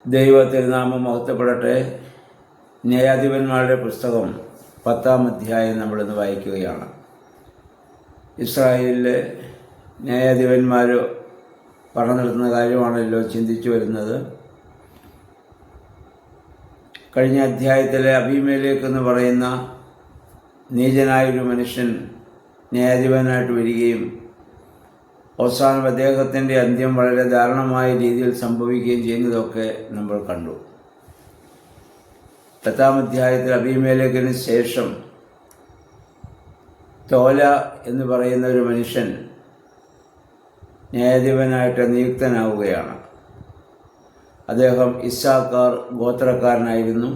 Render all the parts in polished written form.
ദൈവ തിരുനാമം മഹത്വപ്പെടട്ടെ. ന്യായാധിപന്മാരുടെ പുസ്തകം 10-ാം അധ്യായം നമ്മളിന്ന് വായിക്കുകയാണ്. ഇസ്രായേലിലെ ന്യായാധിപന്മാർ പറഞ്ഞു നിർത്തുന്ന കാര്യമാണല്ലോ ചിന്തിച്ചു വരുന്നത്. കഴിഞ്ഞ അധ്യായത്തിലെ അബീമേലെക്ക് എന്ന് പറയുന്ന നീചനായൊരു മനുഷ്യൻ ന്യായാധിപനായിട്ട് വരികയും അവസാനം അദ്ദേഹത്തിൻ്റെ അന്ത്യം വളരെ ദാരുണമായ രീതിയിൽ സംഭവിക്കുകയും ചെയ്യുന്നതൊക്കെ നമ്മൾ കണ്ടു. 10-ാം അധ്യായത്തിൽ അബീമേലെക്കിന് ശേഷം തോല എന്ന് പറയുന്ന ഒരു മനുഷ്യൻ ന്യായാധിപനായിട്ട് നിയുക്തനാവുകയാണ്. അദ്ദേഹം ഇസ്സാക്കാർ ഗോത്രക്കാരനായിരുന്നു.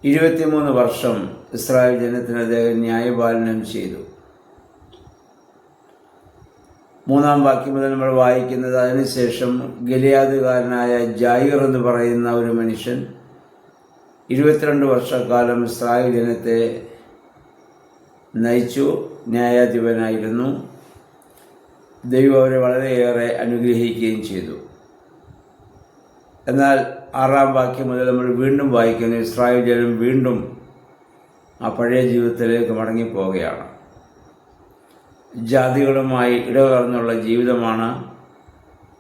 23 വർഷം ഇസ്രായേൽ ജനത്തിന് അദ്ദേഹം ന്യായപാലനം ചെയ്തു. 3-ാം വാക്യം മുതൽ നമ്മൾ വായിക്കുന്നത്, അതിനുശേഷം ഗിലെയാദുകാരനായ ജായിർ എന്ന് പറയുന്ന ഒരു മനുഷ്യൻ 22 വർഷക്കാലം ഇസ്രായേൽ ജനത്തെ നയിച്ചു, ന്യായാധിപനായിരുന്നു. ദൈവം അവരെ വളരെയേറെ അനുഗ്രഹിക്കുകയും ചെയ്തു. എന്നാൽ 6-ാം വാക്യം മുതൽ നമ്മൾ വീണ്ടും വായിക്കുന്നു, ഇസ്രായേൽ ജനം വീണ്ടും ആ പഴയ ജീവിതത്തിലേക്ക് മടങ്ങിപ്പോവുകയാണ്. ജാതികളുമായി ഇടകലർന്നുള്ള ജീവിതമാണ്.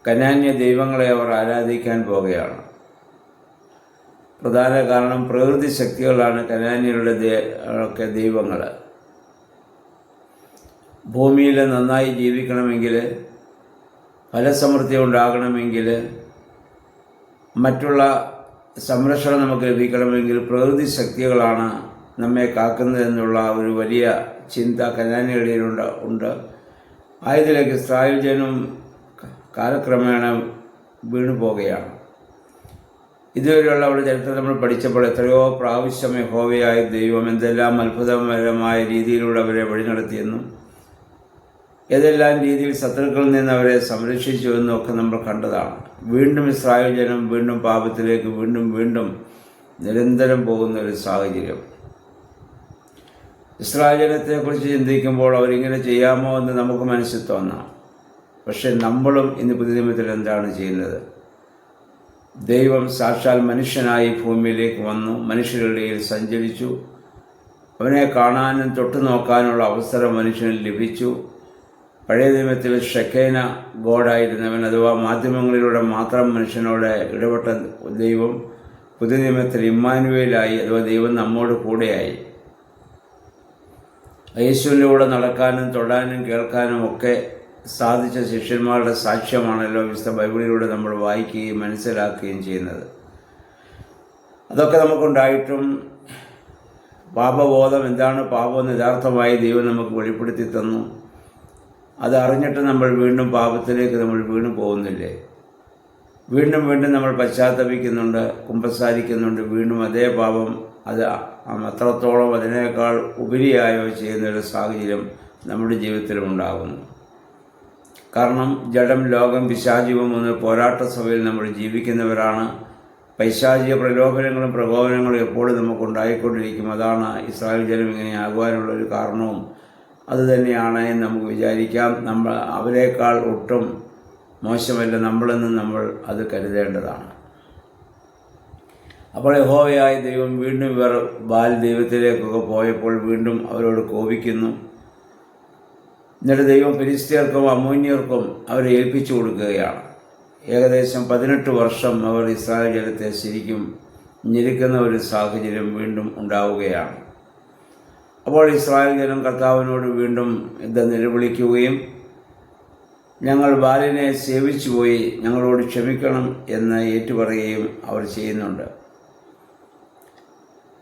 കനാന്യ ദൈവങ്ങളെ അവർ ആരാധിക്കാൻ പോവുകയാണ്. പ്രധാന കാരണം പ്രകൃതി ശക്തികളാണ് കനാന്യരുടെ ഒക്കെ ദൈവങ്ങൾ. ഭൂമിയിൽ നന്നായി ജീവിക്കണമെങ്കിൽ, ഫലസമൃദ്ധി ഉണ്ടാകണമെങ്കിൽ, മറ്റുള്ള സംരക്ഷണം നമുക്ക് ലഭിക്കണമെങ്കിൽ പ്രകൃതി ശക്തികളാണ് നമ്മെ കാക്കുന്നതെന്നുള്ള ഒരു വലിയ ചിന്ത കനാന്യകളിലുണ്ട്. ആയതിലേക്ക് ഇസ്രായേൽ ജനം കാലക്രമേണ വീണു പോകുകയാണ്. ഇതുവരെയുള്ള അവരുടെ ചരിത്രം നമ്മൾ പഠിച്ചപ്പോൾ എത്രയോ പ്രാവശ്യം യഹോവയായ ദൈവം എന്തെല്ലാം അത്ഭുതകരമായ രീതിയിലൂടെ അവരെ വഴി നടത്തിയെന്നും ഏതെല്ലാം രീതിയിൽ ശത്രുക്കളിൽ നിന്ന് അവരെ സംരക്ഷിച്ചു എന്നൊക്കെ നമ്മൾ കണ്ടതാണ്. വീണ്ടും ഇസ്രായേൽ ജനം വീണ്ടും പാപത്തിലേക്ക് വീണ്ടും നിരന്തരം പോകുന്ന ഒരു സാഹചര്യം. ഇസ്രായേൽ ജനത്തെക്കുറിച്ച് ചിന്തിക്കുമ്പോൾ അവരിങ്ങനെ ചെയ്യാമോ എന്ന് നമുക്ക് മനസ്സിൽ തോന്നാം. പക്ഷെ നമ്മളും ഇന്ന് പുതിയ നിയമത്തിൽ എന്താണ് ചെയ്യുന്നത്? ദൈവം സാക്ഷാൽ മനുഷ്യനായി ഭൂമിയിലേക്ക് വന്നു, മനുഷ്യരുടെ ഇടയിൽ സഞ്ചരിച്ചു. അവനെ കാണാനും തൊട്ടു നോക്കാനുള്ള അവസരം മനുഷ്യന് ലഭിച്ചു. പഴയ നിയമത്തിൽ ഷെക്കേന ഗോഡായിരുന്നവൻ, അഥവാ മാധ്യമങ്ങളിലൂടെ മാത്രം മനുഷ്യനോട് ഇടപെട്ട ദൈവം പുതിയ നിയമത്തിൽ ഇമ്മാനുവേലായി, അഥവാ ദൈവം നമ്മോട് കൂടെയായി. യേശുവിൻ്റെ കൂടെ നടക്കാനും തൊടാനും കേൾക്കാനും ഒക്കെ സാധിച്ച ശിഷ്യന്മാരുടെ സാക്ഷ്യമാണല്ലോ വിശുദ്ധ ബൈബിളിലൂടെ നമ്മൾ വായിക്കുകയും മനസ്സിലാക്കുകയും ചെയ്യുന്നത്. അതൊക്കെ നമുക്കുണ്ടായിട്ടും പാപബോധം എന്താണ് പാപമെന്ന് യഥാർത്ഥമായി ദൈവം നമുക്ക് വെളിപ്പെടുത്തി തന്നു. അത് അറിഞ്ഞിട്ട് നമ്മൾ വീണ്ടും പാപത്തിലേക്ക് നമ്മൾ വീണു പോകുന്നില്ലേ? വീണ്ടും നമ്മൾ പശ്ചാത്തപിക്കുന്നുണ്ട്, കുമ്പസാരിക്കുന്നുണ്ട്, വീണ്ടും അതേ പാപം അത് അത്രത്തോളം അതിനേക്കാൾ ഉപരിയായോ ചെയ്യുന്നൊരു സാഹചര്യം നമ്മുടെ ജീവിതത്തിലും ഉണ്ടാകുന്നു. കാരണം ജഡം, ലോകം, പിശാചികം എന്ന പോരാട്ട സഭയിൽ നമ്മൾ ജീവിക്കുന്നവരാണ്. പൈശാചിക പ്രലോഭനങ്ങളും പ്രകോപനങ്ങളും എപ്പോഴും നമുക്കുണ്ടായിക്കൊണ്ടിരിക്കും. അതാണ് ഇസ്രായേൽ ജനം ഇങ്ങനെ ആകുവാനുള്ളൊരു കാരണവും അതുതന്നെയാണ് എന്ന് നമുക്ക് വിചാരിക്കാം. നമ്മൾ അവരെക്കാൾ ഒട്ടും മോശമല്ല നമ്മളെന്ന് നമ്മൾ അത് കരുതേണ്ടതാണ്. അപ്പോൾ യഹോവയായ ദൈവം വീണ്ടും ഇവർ ബാൽ ദൈവത്തിലേക്കൊക്കെ പോയപ്പോൾ വീണ്ടും അവരോട് കോപിക്കുന്നു. എന്നിട്ട് ദൈവം ഫിലിസ്ത്യർക്കും അമ്മോന്യർക്കും അവരെ ഏൽപ്പിച്ചു കൊടുക്കുകയാണ്. ഏകദേശം 18 വർഷം അവർ ഇസ്രായേൽ ജനത്തെ ശരിക്കും ഞെരുക്കുന്ന ഒരു സാഹചര്യം വീണ്ടും ഉണ്ടാവുകയാണ്. അപ്പോൾ ഇസ്രായേൽ ജനം കർത്താവിനോട് വീണ്ടും ഇത് നിലവിളിക്കുകയും, ഞങ്ങൾ ബാലിനെ സേവിച്ചു പോയി, ഞങ്ങളോട് ക്ഷമിക്കണം എന്ന് ഏറ്റുപറയുകയും അവർ ചെയ്യുന്നുണ്ട്.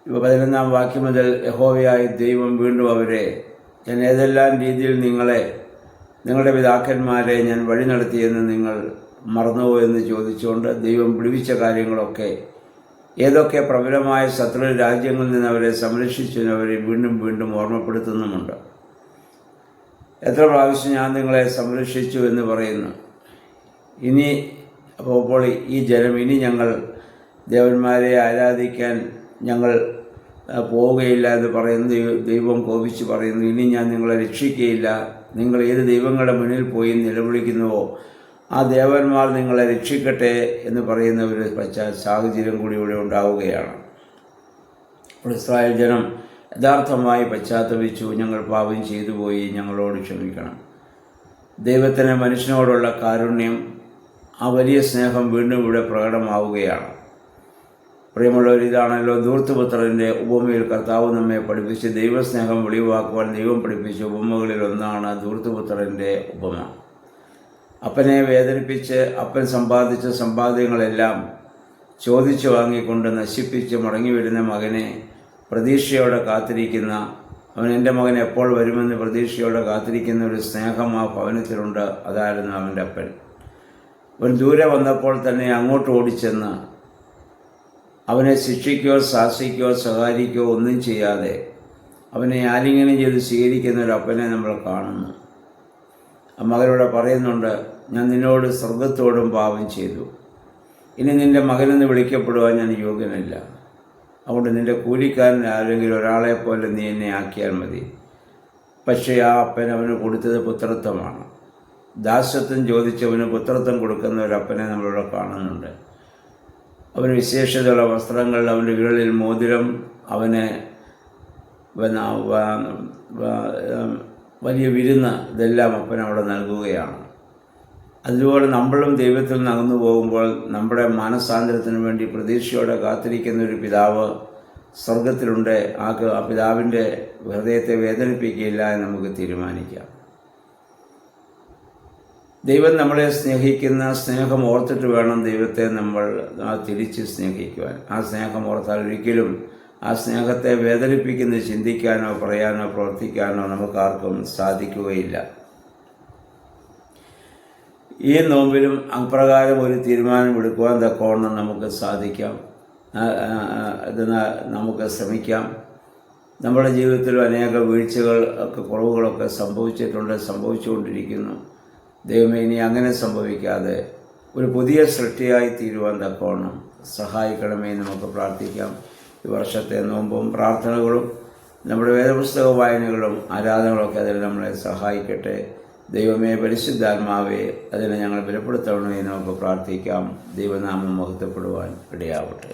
11-ാം വാക്യം മുതൽ യഹോവയായ ദൈവം വീണ്ടും അവരെ, ഞാൻ ഏതെല്ലാം രീതിയിൽ നിങ്ങളുടെ പിതാക്കന്മാരെ ഞാൻ വഴി നടത്തിയെന്ന് നിങ്ങൾ മറന്നുവോ എന്ന് ചോദിച്ചുകൊണ്ട് ദൈവം വിടുവിച്ച കാര്യങ്ങളൊക്കെ, ഏതൊക്കെ പ്രബലമായ ശത്രു രാജ്യങ്ങളിൽ നിന്ന് അവരെ സംരക്ഷിച്ചവരെ വീണ്ടും ഓർമ്മപ്പെടുത്തുന്നുമുണ്ട്. എത്ര പ്രാവശ്യം ഞാൻ നിങ്ങളെ സംരക്ഷിച്ചു എന്ന് പറയുന്നു. ഇനി അപ്പോൾ ഈ ജനം, ഇനി ഞങ്ങൾ ദേവന്മാരെ ആരാധിക്കാൻ ഞങ്ങൾ പോവുകയില്ല എന്ന് പറയുന്നു. ദൈവം കോപിച്ച് പറയുന്നു, ഇനി ഞാൻ നിങ്ങളെ രക്ഷിക്കുകയില്ല. നിങ്ങൾ ഏത് ദൈവങ്ങളുടെ മുന്നിൽ പോയി നിലവിളിക്കുന്നുവോ ആ ദേവന്മാർ നിങ്ങളെ രക്ഷിക്കട്ടെ എന്ന് പറയുന്ന ഒരു സാഹചര്യം കൂടി ഇവിടെ ഉണ്ടാവുകയാണ്. അപ്പോൾ ഇസ്രായേൽ ജനം യഥാർത്ഥമായി പശ്ചാത്തപിച്ചു, ഞങ്ങൾ പാപം ചെയ്തു പോയി, ഞങ്ങളോട് ക്ഷമിക്കണം. ദൈവത്തിന് മനുഷ്യനോടുള്ള കാരുണ്യം, ആ വലിയ സ്നേഹം വീണ്ടും ഇവിടെ പ്രകടമാവുകയാണ്. പ്രിയമുള്ളവർ, ഇതാണല്ലോ ധൂർത്തുപുത്രൻ്റെ ഉപമയിൽ കർത്താവ് നമ്മെ പഠിപ്പിച്ച് ദൈവസ്നേഹം വെളിവാക്കുവാൻ ദൈവം പഠിപ്പിച്ച ഉപമകളിൽ ഒന്നാണ് ധൂർത്തുപുത്രൻ്റെ ഉപമ. അപ്പനെ വേദനിപ്പിച്ച് അപ്പൻ സമ്പാദിച്ച സമ്പാദ്യങ്ങളെല്ലാം ചോദിച്ചു വാങ്ങിക്കൊണ്ട് നശിപ്പിച്ച് മടങ്ങി വരുന്ന മകനെ പ്രതീക്ഷയോടെ കാത്തിരിക്കുന്ന, അവൻ എൻ്റെ മകൻ എപ്പോൾ വരുമെന്ന് പ്രതീക്ഷയോടെ കാത്തിരിക്കുന്ന ഒരു സ്നേഹം ആ ഭവനത്തിലുണ്ട്. അതായിരുന്നു അവൻ്റെ അപ്പൻ. അവൻ ദൂരെ വന്നപ്പോൾ തന്നെ അങ്ങോട്ട് ഓടിച്ചെന്ന് അവനെ ശിക്ഷിക്കുകയോ ശാസിക്കുകയോ സഹായിക്കുകയോ ഒന്നും ചെയ്യാതെ അവനെ ആലിംഗനം ചെയ്ത് സ്വീകരിക്കുന്ന ഒരു അപ്പനെ നമ്മൾ കാണുന്നു. ആ മകനോട് പറയുന്നുണ്ട്, ഞാൻ നിന്നോട് സ്വർഗത്തോടും പാപം ചെയ്തു, ഇനി നിൻ്റെ മകനെന്ന് വിളിക്കപ്പെടുവാൻ ഞാൻ യോഗ്യനല്ല. അതുകൊണ്ട് നിൻ്റെ കൂലിക്കാരൻ ആരെങ്കിലും ഒരാളെപ്പോലെ നീ എന്നെ ആക്കിയാൽ മതി. പക്ഷേ ആ അപ്പൻ അവന് കൊടുത്തത് പുത്രത്വമാണ്. ദാസത്വം ചോദിച്ചവന് പുത്രത്വം കൊടുക്കുന്ന ഒരു അപ്പനെ നമ്മളിവിടെ കാണുന്നുണ്ട്. അവന് വിശേഷതയുള്ള വസ്ത്രങ്ങൾ, അവൻ്റെ വിരലിൽ മോതിരം, അവന് വലിയ വിരുന്ന്, ഇതെല്ലാം അപ്പൻ അവിടെ നൽകുകയാണ്. അതുപോലെ നമ്മളും ദൈവത്തിൽ നിന്ന് അകന്നു പോകുമ്പോൾ നമ്മുടെ മാനസാന്തരത്തിന് വേണ്ടി പ്രതീക്ഷയോടെ കാത്തിരിക്കുന്ന ഒരു പിതാവ് സ്വർഗത്തിലുണ്ട്. ആ പിതാവിൻ്റെ ഹൃദയത്തെ വേദനിപ്പിക്കുകയില്ല എന്ന് നമുക്ക് തീരുമാനിക്കാം. ദൈവം നമ്മളെ സ്നേഹിക്കുന്ന സ്നേഹം ഓർത്തിട്ട് വേണം ദൈവത്തെ നമ്മൾ തിരിച്ച് സ്നേഹിക്കുവാൻ. ആ സ്നേഹം ഓർത്താൽ ഒരിക്കലും ആ സ്നേഹത്തെ വേദനിപ്പിക്കുന്നത് ചിന്തിക്കാനോ പറയാനോ പ്രവർത്തിക്കാനോ നമുക്കാർക്കും സാധിക്കുകയില്ല. ഈ നോമ്പിലും അപ്രകാരം ഒരു തീരുമാനമെടുക്കുവാൻ തക്കവണ്ണം നമുക്ക് സാധിക്കാം, നമുക്ക് ശ്രമിക്കാം. നമ്മുടെ ജീവിതത്തിൽ അനേക വീഴ്ചകൾ കുറവുകളൊക്കെ സംഭവിച്ചുകൊണ്ടിരിക്കുന്നു. ദൈവമേ, ഇനി അങ്ങനെ സംഭവിക്കാതെ ഒരു പുതിയ സൃഷ്ടിയായി തീരുവാൻ തക്കവണ്ണം സഹായിക്കണമേ നമുക്ക് പ്രാർത്ഥിക്കാം. ഈ വർഷത്തെ നോമ്പും പ്രാർത്ഥനകളും നമ്മുടെ വേദപുസ്തക വായനകളും ആരാധനകളൊക്കെ അതിൽ നമ്മളെ സഹായിക്കട്ടെ. ദൈവമേ, പരിശുദ്ധാത്മാവേ, അതിനെ ഞങ്ങൾ ബലപ്പെടുത്തണമേ നമുക്ക് പ്രാർത്ഥിക്കാം. ദൈവനാമം മഹത്വപ്പെടുവാൻ ഇടയാവട്ടെ.